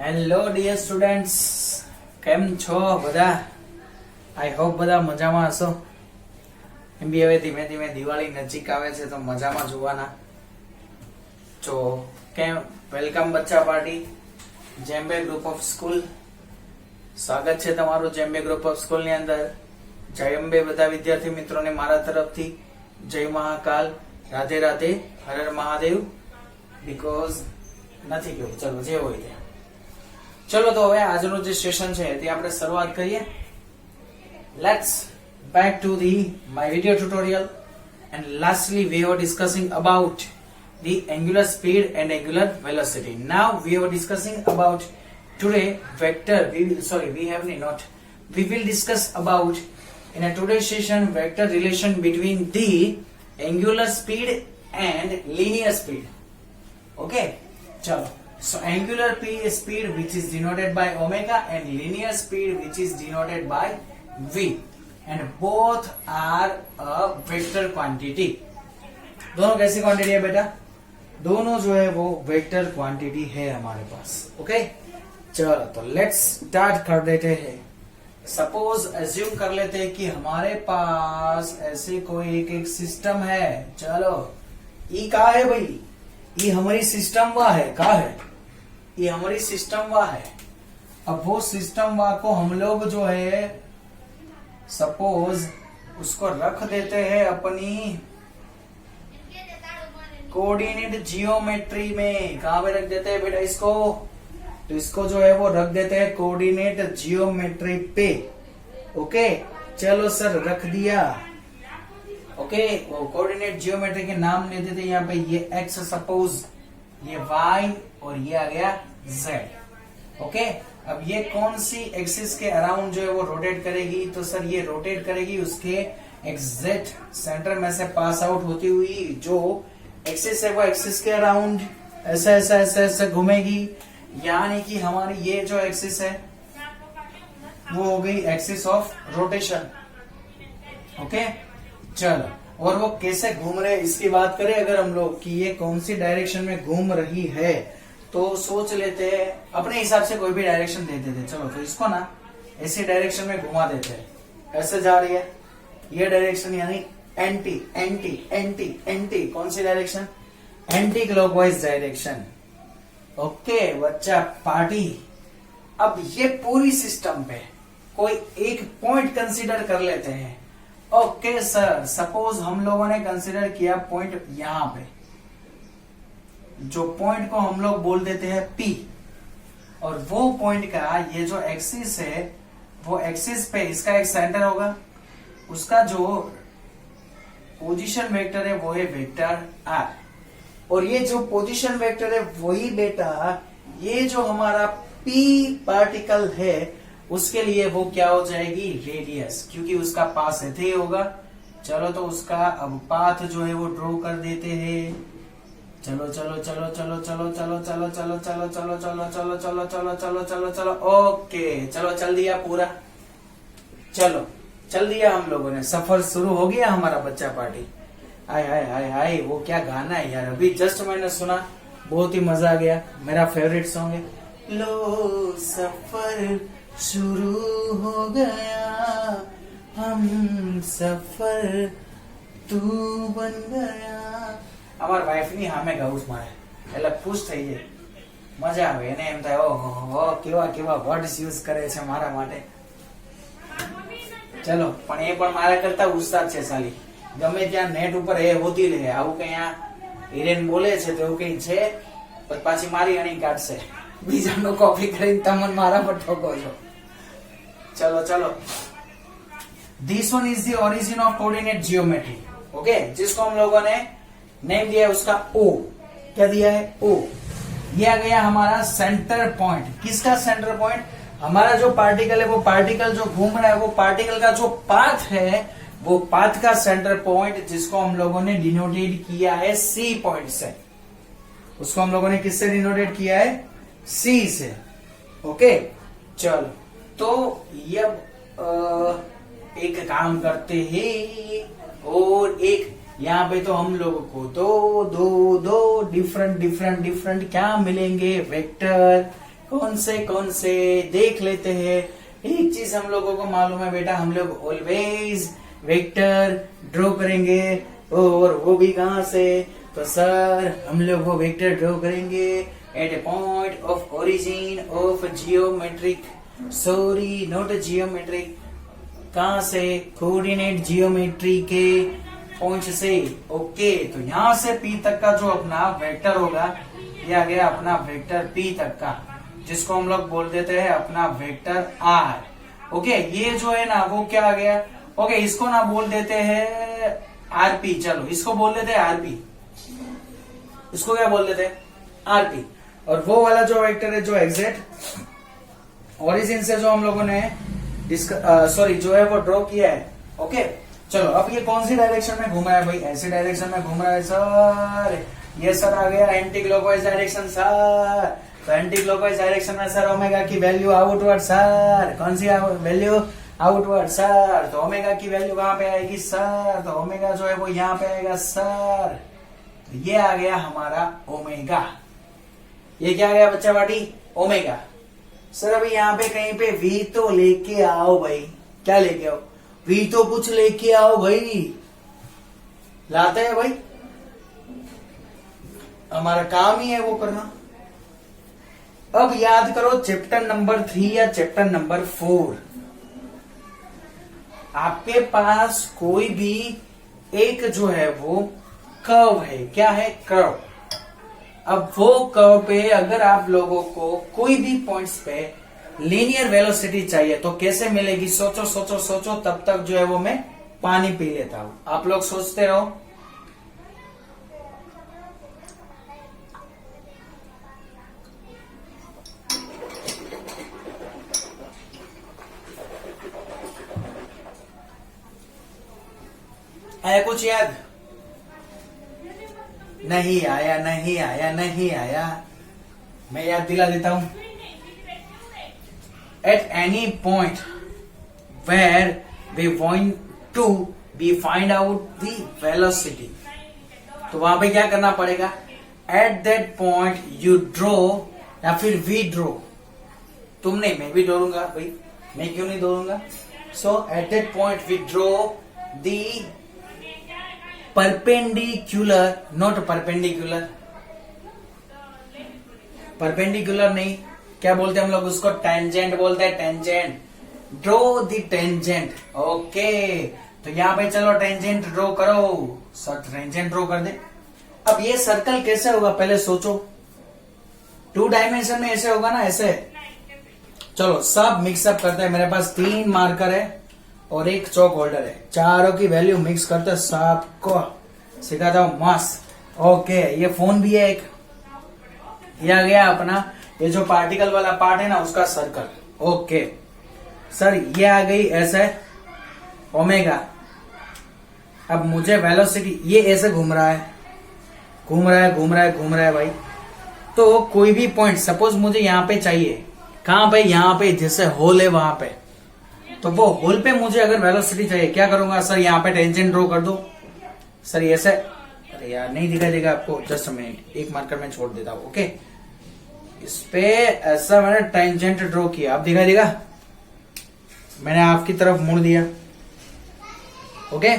Hello dear students, કેમ છો બધા? આઈ હોપ બધા મજામાં હશો. એમ બી હવે ધીમે ધીમે દિવાળી નજીક આવે છે તો મજામાં જોવાના. તો કેમ વેલકમ બચ્ચા પાર્ટી, જેમ્બે ગ્રુપ ઓફ સ્કૂલ. સ્વાગત છે તમારું જેમ્બે ગ્રુપ ઓફ સ્કૂલ ની અંદર. જય અંબે બધા વિદ્યાર્થી મિત્રોને મારા તરફથી જય મહાકાલ, રાધે રાધે, હર હર મહાદેવ. બીકોઝ નથી કેવું, ચલો જે હોય તે. ચલો તો હવે આજનું જે સેશન છે તે આપણે શરૂઆત કરીએ. Let's back to my video tutorial, and lastly we were discussing about the angular speed and angular velocity. Now we were discussing about today vector. We will discuss about in a today's session vector relation between the angular speed and linear speed. Okay, chalo. So angular speed which is denoted by omega and linear speed which is denoted by v, and both are a vector quantity. दोनों कैसी quantity है बेटा? दोनों जो है वो vector quantity है हमारे पास. ओके, चलो तो लेट्स स्टार्ट कर देते हैं. सपोज एज्यूम कर लेते हैं कि हमारे पास ऐसे कोई एक सिस्टम है. चलो ये का है भाई? ये हमारी सिस्टम वा है. का है ये? हमारी सिस्टम वा है. अब वो सिस्टम वा को हम लोग जो है सपोज उसको रख देते हैं अपनी कोऑर्डिनेट जियोमेट्री में. कहां पे रख देते हैं बेटा इसको? तो इसको जो है वो रख देते हैं कोऑर्डिनेट जियोमेट्री पे. ओके, चलो सर रख दिया. ओके, वो कोऑर्डिनेट जियोमेट्री के नाम ले देते हैं यहाँ पे. ये एक्स सपोज, ये वाई और ये आ गया जेड. ओके, अब ये कौन सी एक्सिस के अराउंड जो है वो रोटेट करेगी? तो सर ये रोटेट करेगी उसके एग्जैक्ट सेंटर में से पास आउट होती हुई. जो एक्सिस है वो एक्सिस के अराउंड ऐसा ऐसा ऐसा ऐसा घूमेगी. यानी कि हमारी ये जो एक्सिस है वो हो गई एक्सिस ऑफ रोटेशन. ओके, चलो. और वो कैसे घूम रहे इसकी बात करें अगर हम लोग कि ये कौन सी डायरेक्शन में घूम रही है, तो सोच लेते हैं अपने हिसाब से कोई भी डायरेक्शन दे देते. चलो तो इसको ना ऐसी डायरेक्शन में घुमा देते हैं. ऐसे जा रही है ये डायरेक्शन, यानी एंटी एंटी एंटी एंटी. कौन सी direction? Anticlockwise direction. Okay बच्चा पार्टी. अब ये पूरी सिस्टम पे कोई एक पॉइंट कंसीडर कर लेते हैं. ओके सर, सपोज हम लोगों ने कंसीडर किया पॉइंट यहां पे. जो पॉइंट को हम लोग बोल देते हैं P, और वो पॉइंट का ये जो एक्सिस है वो एक्सिस पे इसका एक सेंटर होगा. उसका जो पोजीशन वेक्टर है वो है वेक्टर R, और ये जो पोजीशन वेक्टर है वही बेटा ये जो हमारा P पार्टिकल है उसके लिए वो क्या हो जाएगी? रेडियस, क्योंकि उसका पास ऐसे ही होगा. चलो तो उसका अब पाथ जो है वो ड्रॉ कर देते हैं. चलो चलो चलो चलो चलो चलो चलो चलो चलो चलो चलो चलो चलो चलो चलो चलो चलो. ओके, चलो चल दिया पूरा. चलो चल दिया हम लोगों ने. सफर शुरू हो गया हमारा बच्चा पार्टी. हाय हाय हाय हाय, वो क्या गाना है यार, अभी जस्ट मैंने सुना, बहुत ही मजा आ गया. मेरा फेवरेट सॉन्ग है. लो सफर शुरू हो गया, हम सफर तू बन गया. અમાર વાઈફ ની સામે ગાઉસ મારે એટલે ખુશ થઈ જાય, મજા આવે એને. એમ થાય ઓહો કેવા કેવા વર્ડ્સ યુઝ કરે છે મારા માટે. ચલો, પણ એ પણ મારા કરતા ઉસ્તાદ છે સાલી. ગમે ત્યાં નેટ ઉપર એ હોતી રહે. આવું કઈ આ હિરેન બોલે છે તો એવું કઈ છે પણ પાછી મારી અણી કાઢશે. બીજાનો કોપી કરીને તમને મારા પર ઠોકો છો. चलो चलो, this one is the origin of coordinate geometry. Okay, जिसको हम लोगों ने नेम दिया है उसका O. क्या दिया है? O. ये आ गया हमारा सेंटर पॉइंट. किसका सेंटर पॉइंट? हमारा जो पार्टिकल है वो पार्टिकल जो घूम रहा है वो पार्टिकल का जो पाथ है वो पाथ का सेंटर पॉइंट, जिसको हम लोगों ने डिनोटेट किया है C पॉइंट से. उसको हम लोगों ने किससे डिनोटेट किया है? C से. ओके, चलो तो ये एक काम करते हैं, और एक यहाँ पे तो हम लोगों को दो डिफरेंट क्या मिलेंगे? वेक्टर कौन से देख लेते हैं। एक चीज हम लोगों को मालूम है बेटा, हम लोग ऑलवेज वेक्टर ड्रॉ करेंगे, और वो भी कहां से, तो सर हम लोग वो वेक्टर ड्रॉ करेंगे at a point of origin of geometric, sorry not geometric, कहां से, कोऑर्डिनेट जियोमेट्री के पॉइंट से। ओके, तो यहां से पी तक का जो अपना वेक्टर होगा, ये आ गया अपना वेक्टर पी तक का, जिसको हम लोग बोल देते हैं अपना वेक्टर आर। ओके, ये जो है ना वो क्या आ गया, ओके इसको ना बोल देते हैं आरपी, चलो इसको बोल देते हैं आरपी, इसको क्या बोल देते हैं आरपी। और वो वाला जो वेक्टर है जो एग्जैक्ट ओरिजिन से जो हम लोगों ने सॉरी जो है वो ड्रॉ किया है। ओके, चलो अब ये कौन सी डायरेक्शन में घूम रहा है भाई, ऐसी डायरेक्शन में घूम रहा है सर। ये सर आ गया एंटी क्लॉकवाइज डायरेक्शन सर, तो एंटी क्लॉकवाइज डायरेक्शन में सर ओमेगा की वैल्यू आउटवर्ड सर, कौन सी वैल्यू आउटवर्ड सर, तो ओमेगा की वैल्यू कहां पे आएगी सर, तो ओमेगा जो है वो यहाँ पे आएगा सर। ये आ गया हमारा ओमेगा, ये क्या आ गया बच्चा बाटी, ओमेगा। सर अभी यहाँ पे कहीं पे वी तो लेके आओ भाई, क्या लेके आओ, वी तो कुछ लेके आओ भाई, लाते हैं भाई, हमारा काम ही है वो करना। अब याद करो चैप्टर नंबर 3 या चैप्टर नंबर 4, आपके पास कोई भी एक जो है वो कर्व है, क्या है कर्व। अब वो कर्व पे अगर आप लोगों को कोई भी पॉइंट्स पे लीनियर वेलोसिटी चाहिए तो कैसे मिलेगी, सोचो सोचो सोचो, तब तक जो है वो मैं पानी पी लेता हूं, आप लोग सोचते रहो। आया कुछ याद, नहीं आया नहीं आया नहीं आया, मैं याद दिला देता हूं। At any point where we want to be find out the velocity, तो वहां पे क्या करना पड़ेगा, at that point you draw, या फिर वी ड्रॉ, तुम नहीं मैं भी दौड़ूंगा भाई, मैं क्यों नहीं दौड़ूंगा। So at that point we draw the perpendicular, not perpendicular, perpendicular नहीं, क्या बोलते हैं हम लोग उसको, टेंजेंट बोलते हैं, tangent, draw the tangent. Okay, तो यहां पे चलो टेंजेंट ड्रॉ करो, सर टेंजेंट ड्रॉ कर दे। अब ये सर्कल कैसे होगा पहले सोचो, 2 डायमेंशन में ऐसे होगा ना, ऐसे। चलो सब मिक्सअप करते हैं, मेरे पास 3 मार्कर है और एक चौक होल्डर है, चारों की वैल्यू मिक्स करते सबको सिखाता हूं मस्त। ओके, ये फोन भी है एक, ये आ गया अपना ये जो पार्टिकल वाला पार्ट है ना उसका सर्कल। ओके सर, ये आ गई ऐसे ओमेगा। अब मुझे वेलोसिटी, ये ऐसे घूम रहा है घूम रहा है घूम रहा है घूम रहा है भाई, तो कोई भी पॉइंट सपोज मुझे यहाँ पे चाहिए, कहां पे, यहाँ पे जैसे होल है वहां पे, तो वो होल पे मुझे अगर वेलोसिटी चाहिए क्या करूंगा सर, यहाँ पे टेंजेंट ड्रॉ कर दो सर, ऐसे। अरे यार नहीं दिखाई देगा आपको, जस्ट अ मिनट, एक मार्कर में छोड़ देता हूं। ओके, इस पे ऐसा मैंने टेंजेंट ड्रॉ किया, अब दिखाई देगा, मैंने आपकी तरफ मुड़ दिया। ओके,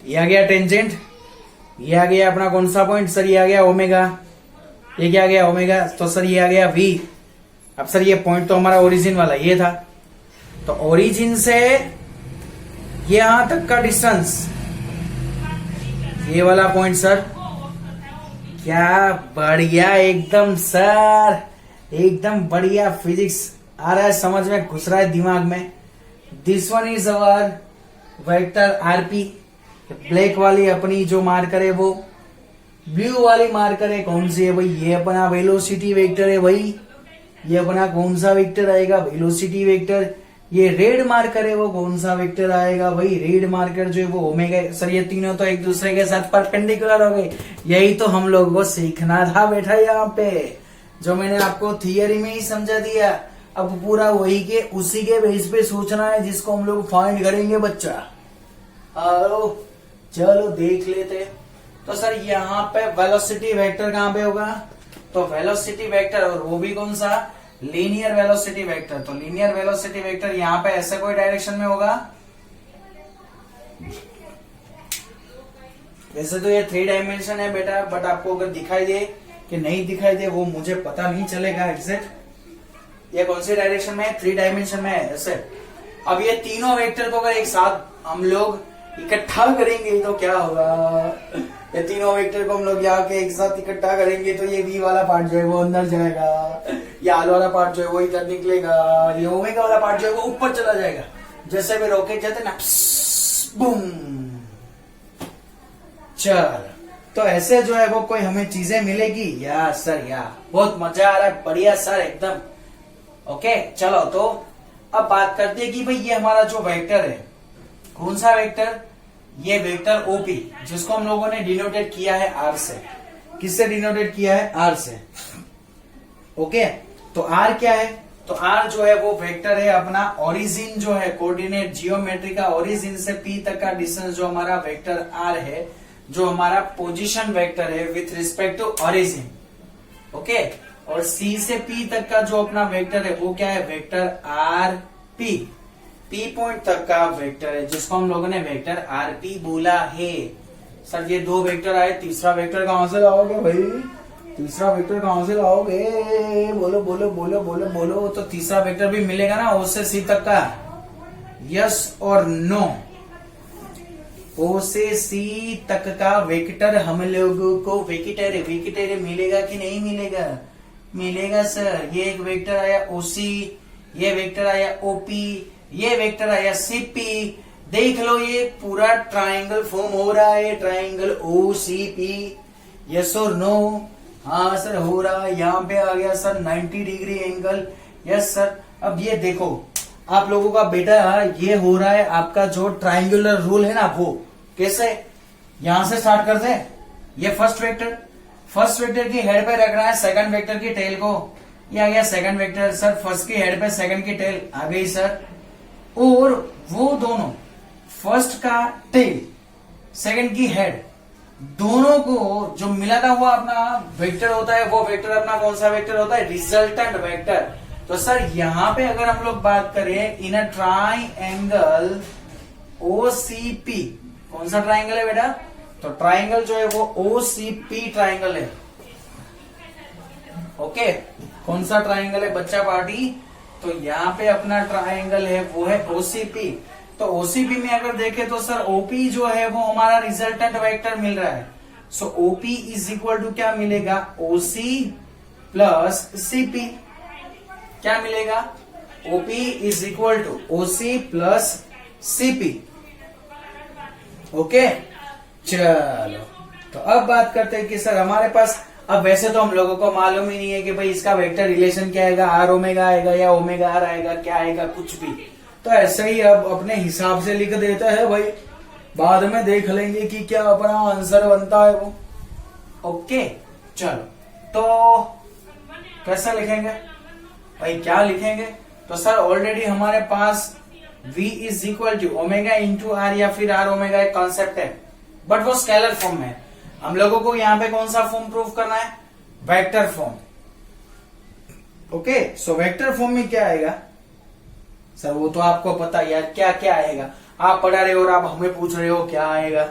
ये आ गया टेंजेंट, ये आ गया अपना कौन सा पॉइंट सर, ये आ गया ओमेगा, ये क्या आ गया ओमेगा, तो सर ये आ गया वी। अब सर ये पॉइंट तो हमारा ओरिजिन वाला ये था, तो ओरिजिन से यहां तक का डिस्टेंस, ये वाला पॉइंट सर, क्या बढ़िया एकदम सर, एकदम बढ़िया, फिजिक्स आ रहा है समझ में, घुस रहा है दिमाग में। This one is our vector RP, black वाली अपनी जो मार्कर है वो, ब्लू वाली मार्कर है कौन सी है भाई, ये अपना वेलोसिटी वेक्टर है भाई, ये अपना कौन सा वेक्टर आएगा, वेलोसिटी वेक्टर। ये रेड मार्कर है वो कौन सा वेक्टर आएगा भाई, रेड मार्कर जो है वो ओमेगा। सर ये तीनों तो एक दूसरे के साथ परपेंडिकुलर हो गए, यही तो हम लोगों को सीखना था बेटा यहाँ पे, जो मैंने आपको थियरी में ही समझा दिया। अब पूरा वही के उसी के बेस पे सोचना है जिसको हम लोग फाइंड करेंगे बच्चा। आओ चलो देख लेते। तो सर यहाँ पे वेलोसिटी वेक्टर कहाँ पे होगा, तो वेलोसिटी वेक्टर, और वो भी कौन सा, लीनियर वेलोसिटी वेक्टर। तो लीनियर वेलोसिटी वेक्टर यहाँ पे ऐसे कोई डायरेक्शन में होगा। वैसे तो ये 3 डायमेंशन है बेटा, बट आपको अगर दिखाई दे कि नहीं दिखाई दे वो मुझे पता नहीं चलेगा एग्जैक्ट ये कौन सी डायरेक्शन में है। 3 डायमेंशन में है ऐसे। अब ये तीनों वेक्टर को अगर एक साथ हम लोग इकट्ठा करेंगे तो क्या होगा, ये तीनों वेक्टर को हम लोग यहाँ के एक साथ इकट्ठा करेंगे तो ये v वाला पार्ट जो है वो अंदर जाएगा, ये r वाला पार्ट जो है वो इधर निकलेगा, ये ओमेगा वाला पार्ट जो है वो ऊपर चला जाएगा। जैसे भी रॉकेट जाते ना, बूम। चल, तो ऐसे जो है वो कोई हमें चीजें मिलेगी। या सर या बहुत मजा आ रहा है, बढ़िया सर एकदम। ओके चलो, तो अब बात करते हैं कि भाई ये हमारा जो वेक्टर है, कौन सा वेक्टर, ये वेक्टर ओपी, जिसको हम लोगों ने डिनोटेट किया है आर से। किससे डिनोटेट किया है? आर से। ओके, तो आर क्या है? तो आर जो है वो वेक्टर है अपना ओरिजिन जो है, कोऑर्डिनेट जियोमेट्री का ओरिजिन से पी तक का डिस्टेंस जो हमारा वेक्टर आर है, जो हमारा पोजीशन वेक्टर है with respect to origin. Okay, और सी से पी तक का जो अपना वेक्टर है वो क्या है? Vector R P. P point तक का वेक्टर है जिसको हम लोगों ने वेक्टर आर पी बोला है। सर ये 2 वेक्टर आए, तीसरा वेक्टर कहां से लाओगे भाई? तीसरा वेक्टर कहां से लाओगे? बोलो बोलो बोलो बोलो बोलो। तो तीसरा वेक्टर भी मिलेगा ना ओ से सी तक का? यस और नो? ओ से सी तक का वेक्टर हम लोगों को वेक्टर मिलेगा कि नहीं मिलेगा? मिलेगा सर। ये एक वेक्टर आया ओसी, ये वेक्टर आया ओपी, ये वेक्टर आया सीपी। देख लो ये पूरा ट्राइंगल फॉर्म हो रहा है, ट्राइंगल ओसीपी। यस और नो? हाँ सर हो रहा है। यहाँ पे आ गया sir 90 degree angle. Yes sir. अब ये देखो आप लोगों का बेटा, ये हो रहा है आपका जो ट्राइंगुलर रूल है ना, वो कैसे? यहां से स्टार्ट करते हैं। ये फर्स्ट वेक्टर की हेड पे रखना है सेकंड वेक्टर की टेल को। ये आ गया सेकंड वेक्टर। सर फर्स्ट की हेड पे सेकंड की टेल आ गई सर। और वो दोनों, फर्स्ट का टेल सेकंड की हेड, दोनों को जो मिलाता हुआ अपना वेक्टर होता है, वो वेक्टर अपना कौन सा वेक्टर होता है? Resultant vector. तो सर यहां पे अगर हम लोग बात करें इन अ ट्राइंगल ओसीपी, कौन सा ट्राइंगल है बेटा? तो ट्राइंगल जो है वो ओसीपी ट्राइंगल है। ओके, कौन सा ट्राइंगल है बच्चा पार्टी? तो यहाँ पे अपना ट्राइंगल है वो है ओसीपी। तो ओसीपी में अगर देखें तो सर ओपी जो है वो हमारा रिजल्टेंट वेक्टर मिल रहा है। So OP is equal to क्या मिलेगा? OC plus CP. क्या मिलेगा? OP is equal to OC plus CP. Okay चलो, तो अब बात करते हैं कि सर हमारे पास, अब वैसे तो हम लोगों को मालूम ही नहीं है कि भाई इसका वेक्टर रिलेशन क्या आएगा, आर ओमेगा आएगा या ओमेगा आर आएगा, क्या आएगा, कुछ भी। तो ऐसे ही अब अपने हिसाब से लिख देता है भाई, बाद में देख लेंगे कि क्या अपना आंसर बनता है वो। ओके चलो, तो कैसा लिखेंगे भाई, क्या लिखेंगे? तो सर ऑलरेडी हमारे पास v is equal to omega into R या फिर आर ओमेगा एक कॉन्सेप्ट है, बट वो स्केलर फॉर्म में। हम लोगों को यहाँ पे कौन सा फॉर्म प्रूव करना है? Vector form. Okay, so vector form में क्या आएगा सर? वो तो आपको पता यार, क्या क्या आएगा। आप पढ़ा रहे हो और आप हमें पूछ रहे हो क्या आएगा।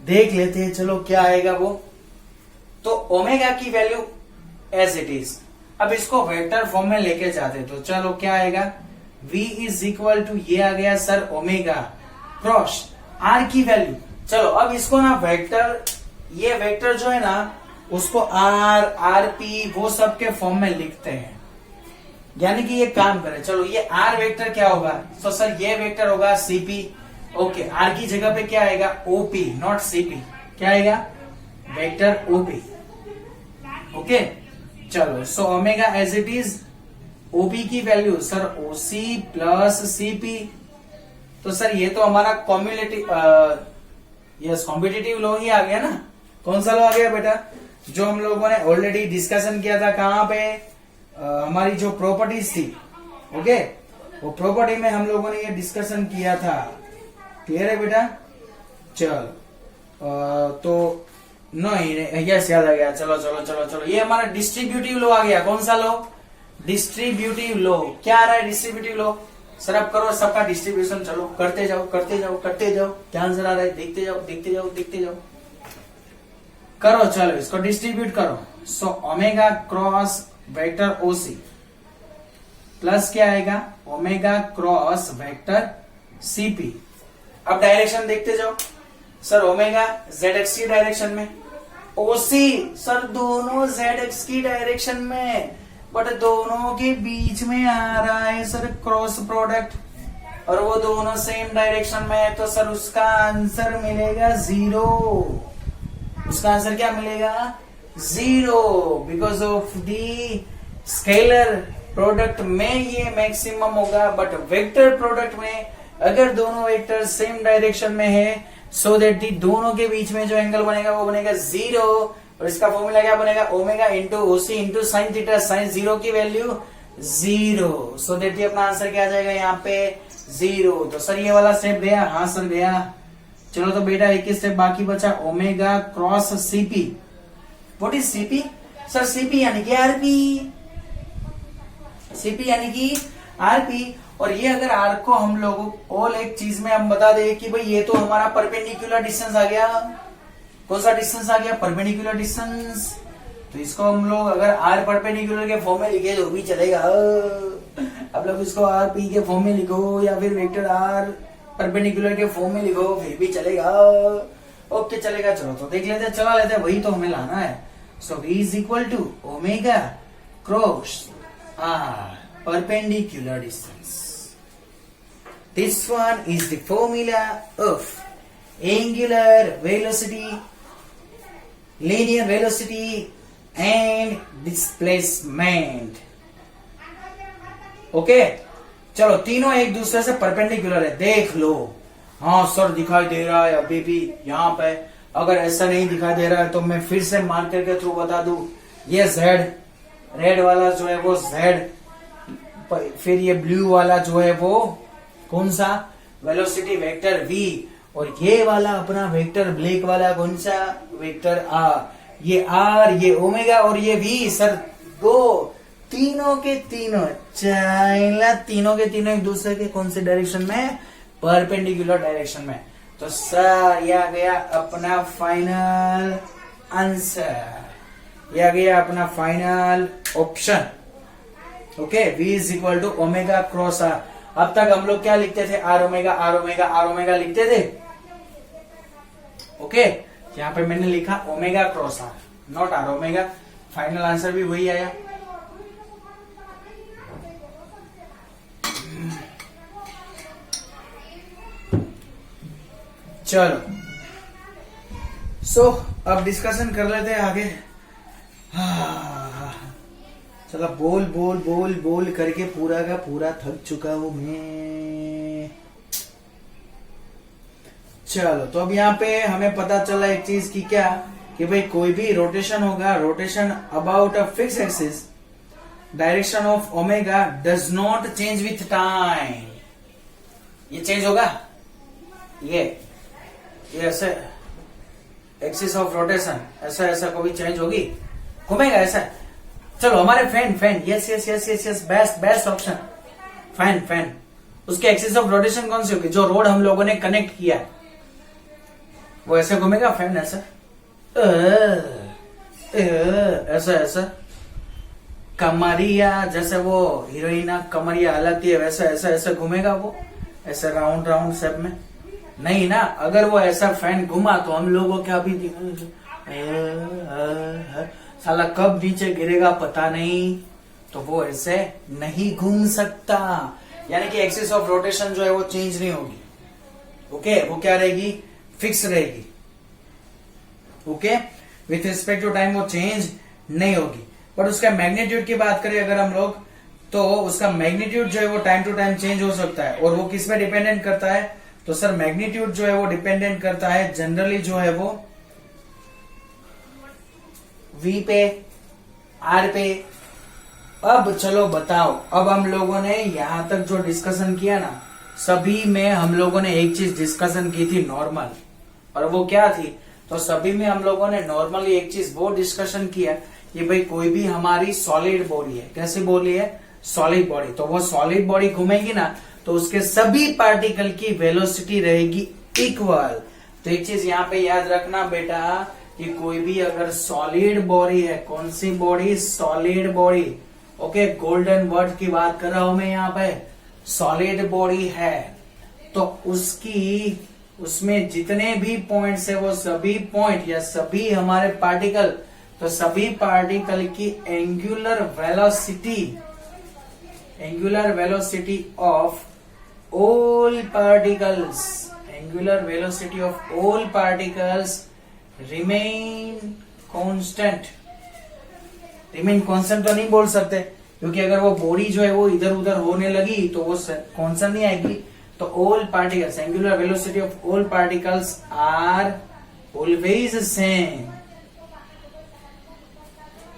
देख लेते हैं चलो क्या आएगा वो। तो ओमेगा की वैल्यू एज इट इज, अब इसको वेक्टर फॉर्म में लेके जाते तो चलो क्या आएगा? v इज इक्वल टू, ये आ गया सर ओमेगा क्रॉस r की वैल्यू। चलो अब इसको ना वेक्टर, ये वेक्टर जो है ना उसको r, rp वो सब के फॉर्म में लिखते हैं। यानी कि ये काम करे। चलो ये r वेक्टर क्या होगा? तो सर ये वेक्टर होगा cp। ओके, r की जगह पे क्या आएगा? op, not cp। क्या आएगा? Vector op। ओके चलो, so omega as it is, OP की value sir OC plus CP. तो सर ये तो हमारा कॉम्पिटिटिव लॉ ही आ गया ना। कौन सा लॉ आ गया बेटा? जो हम लोगों ने ऑलरेडी डिस्कशन किया था कहाँ पे, हमारी जो प्रॉपर्टीज थी। ओके, वो प्रॉपर्टी में हम लोगों ने ये डिस्कशन किया था। क्लियर है बेटा? चल तो नहीं, यस याद आ गया। चलो चलो चलो चलो, ये हमारा डिस्ट्रीब्यूटिव लॉ आ गया। कौन सा लॉ? डिस्ट्रीब्यूटिव लॉ क्या आ रहा है? Distributive law. सर अब करो सबका डिस्ट्रीब्यूशन, चलो करते जाओ करते जाओ करते जाओ, क्या आंसर आ रहा है देखते जाओ देखते जाओ देखते जाओ। करो चलो इसको डिस्ट्रीब्यूट करो। सो ओमेगा क्रॉस वेक्टर ओसी प्लस क्या आएगा? Omega cross vector CP. अब डायरेक्शन देखते जाओ। सर ओमेगा जेड एक्स की डायरेक्शन में, ओसी सर दोनों जेड एक्स की डायरेक्शन में, बट दोनों के बीच में आ रहा है सर क्रॉस प्रोडक्ट, और वो दोनों सेम डायरेक्शन में है, तो सर उसका आंसर मिलेगा 0। उसका आंसर क्या मिलेगा? 0, because of the scalar product में ये मैक्सिमम होगा, बट वेक्टर प्रोडक्ट में अगर दोनों वेक्टर सेम डायरेक्शन में है, सो दैट दी दोनों के बीच में जो एंगल बनेगा वो बनेगा 0, और इसका फॉर्मूला क्या बनेगा? ओमेगा इंटू ओसी इंटू साइन थीटा, साइन 0 की वैल्यू 0, सो दैट अपना आंसर क्या आ जाएगा यहाँ पे? 0। तो सर ये वाला स्टेप गया? हाँ सर गया। चलो तो बेटा एक ही स्टेप बाकी बचा, omega cross CP. What is CP? Sir CP यानी कि आरपी, सीपी यानी कि आरपी। और ये अगर आर को हम लोग और एक चीज में हम बता दें कि भाई ये तो हमारा परपेंडिकुलर डिस्टेंस आ गया। कौन सा डिस्टेंस आ गया? Perpendicular distance. तो इसको हम लोग अगर आर परपेंडिकुलर के फॉर्म में लिखे तो भी चलेगा। अब लोग इसको आर पी के फॉर्म में लिखो या फिर वेक्टर आर परपेंडिकुलर के फॉर्म में लिखो फिर भी चलेगा। ओके चलेगा। चलो तो देख लेते हैं, चला लेते हैं, वही तो हमें लाना है। So V is equal to omega cross R perpendicular distance. This one is the formula of angular velocity, linear velocity and displacement. Okay चलो तीनों एक दूसरे से परपेंडिकुलर है, देख लो। हाँ सर दिखाई दे रहा है अभी भी यहाँ पे। अगर ऐसा नहीं दिखाई दे रहा है तो मैं फिर से मार्कर के थ्रू बता दूं, ये Z रेड वाला जो है वो Z, फिर ये ब्लू वाला जो है वो कौन सा? वेलोसिटी वेक्टर v, और ये वाला अपना वेक्टर ब्लैक वाला कौन सा? Vector r। ये r, ये ओमेगा और ये v। सर दो तीनों के तीनों चाइला तीनों के तीनों एक दूसरे के कौन से डायरेक्शन में? परपेंडिकुलर डायरेक्शन में। तो सर ये आ गया अपना फाइनल आंसर, ये आ गया अपना final option. Okay V is equal to omega cross R. अब तक हम लोग क्या लिखते थे? R omega R omega R omega लिखते थे। ओके यहाँ पे मैंने लिखा omega cross R, not R omega. Final answer भी वही आया। चलो सो अब डिस्कशन कर लेते हैं आगे। चलो बोल बोल बोल बोल करके पूरा का पूरा थक चुका हूं मैं। चलो तो अब यहाँ पे हमें पता चला एक चीज की, क्या कि भाई कोई भी रोटेशन होगा, rotation about a fix axis, direction of omega does not change with time. ये चेंज होगा, ये ऐसे एक्सिस ऑफ रोटेशन ऐसा ऐसा कभी चेंज होगी, घूमेगा ऐसा। चलो हमारे fan yes yes yes yes yes best option fan. उसके एक्सिस ऑफ रोटेशन कौन सी होगी? जो रोड हम लोगों ने कनेक्ट किया वो ऐसे घूमेगा फैन, ऐसा ऐसा ऐसा। कमरिया जैसे वो हीरोइना कमरिया हलाती है वैसा ऐसा ऐसा घूमेगा वो, ऐसे राउंड राउंड शेप में। नहीं ना, अगर वो ऐसा फैन घुमा तो हम लोगों क्या भी साला कब नीचे गिरेगा पता नहीं, तो वो ऐसे नहीं घूम सकता। यानी कि एक्सिस ऑफ रोटेशन जो है वो चेंज नहीं होगी। ओके वो क्या रहेगी? फिक्स रहेगी। Okay with respect to time वो चेंज नहीं होगी। बट उसका मैग्नीट्यूड की बात करें अगर हम लोग, तो उसका मैग्नीट्यूड जो है वो टाइम टू टाइम चेंज हो सकता है। और वो किस पे डिपेंडेंट करता है? तो सर मैग्नीट्यूड जो है वो डिपेंडेंट करता है जनरली जो है वो V पे, R पे। अब चलो बताओ, अब हम लोगों ने यहां तक जो डिस्कशन किया ना, सभी में हम लोगों ने एक चीज डिस्कशन की थी, नॉर्मल। और वो क्या थी? तो सभी में हम लोगों ने नॉर्मली एक चीज वो डिस्कशन किया कि भाई कोई भी हमारी सॉलिड बॉडी है, कैसी बॉडी है, सॉलिड बॉडी, तो वो सॉलिड बॉडी घूमेगी ना तो उसके सभी पार्टिकल की वेलोसिटी रहेगी इक्वल। तो एक चीज यहाँ पे याद रखना बेटा कि कोई भी अगर सॉलिड बॉडी है, कौन सी body, solid body, okay, golden word की बात कर रहा हूं मैं यहाँ पे, सॉलिड बॉडी है तो उसमें जितने भी पॉइंट्स है वो सभी पॉइंट या सभी हमारे पार्टिकल, तो सभी पार्टिकल की angular velocity of all particles, angular velocity of all particles remain constant तो नहीं बोल सकते क्योंकि अगर वो बॉडी जो है वो इधर उधर होने लगी तो वो कांस्टेंट नहीं आएगी। तो all particles, angular velocity of all particles are always same।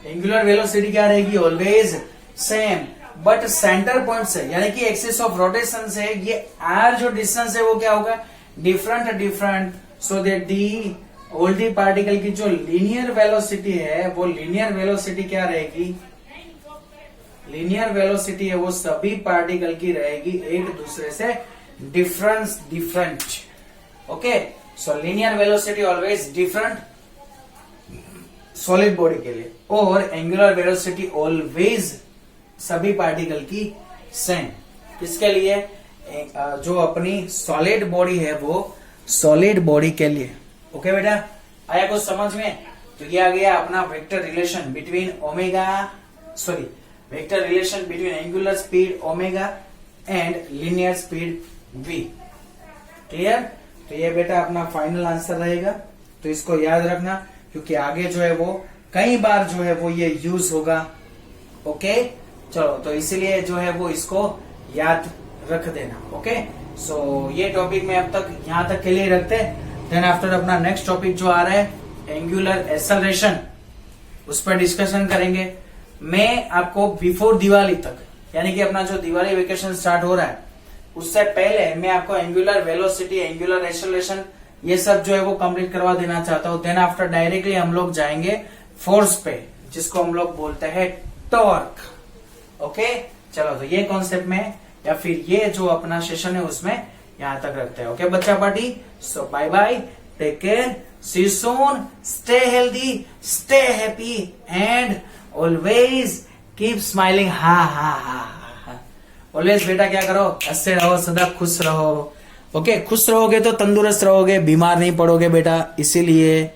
Angular velocity क्या रहेगी, always same, but centre point से यानी कि एक्सिस ऑफ रोटेशन से ये आर जो डिस्टेंस है वो क्या होगा, different, so that the all the particle की जो लीनियर वेलोसिटी है वो लीनियर वेलोसिटी क्या रहेगी, लीनियर वेलोसिटी है वो सभी पार्टिकल की रहेगी एक दूसरे से डिफरेंट। ओके, सो linear velocity always different solid body के लिए, और एंगुलर वेलोसिटी ऑलवेज सभी पार्टिकल की सेम। किसके लिए, जो अपनी सॉलिड बॉडी है वो सॉलिड बॉडी के लिए। ओके बेटा, आया कुछ समझ में? तो ये आ गया अपना vector relation between angular speed omega and linear speed v। Clear? तो ये बेटा अपना फाइनल आंसर रहेगा, तो इसको याद रखना क्योंकि आगे जो है वो कई बार जो है वो ये यूज होगा। ओके, चलो, तो इसीलिए जो है वो इसको याद रख देना। ओके, सो ये टॉपिक में अब तक यहां तक के लिए रखते हैं। देन आफ्टर अपना नेक्स्ट टॉपिक जो आ रहा है एंगुलर एक्सेलरेशन, उस पर डिस्कशन करेंगे। मैं आपको बिफोर दिवाली तक, यानी कि अपना जो दिवाली वेकेशन स्टार्ट हो रहा है उससे पहले मैं आपको एंगुलर वेलोसिटी, एंगुलर एक्सेलरेशन ये सब जो है वो कंप्लीट करवा देना चाहता हूं। देन आफ्टर डायरेक्टली हम लोग जाएंगे फोर्स पे, जिसको हम लोग बोलते हैं टॉर्क। ओके, चलो, तो ये कॉन्सेप्ट में या फिर ये जो अपना सेशन है उसमें यहां तक रखते हैं। ओके बच्चा party, so bye bye, take care, see you soon, stay healthy, stay happy and always keep smiling. हा ऑलवेज बेटा क्या करो, हंसते रहो, सदा खुश रहो। ओके, खुश रहोगे तो तंदुरुस्त रहोगे, बीमार नहीं पड़ोगे बेटा, इसीलिए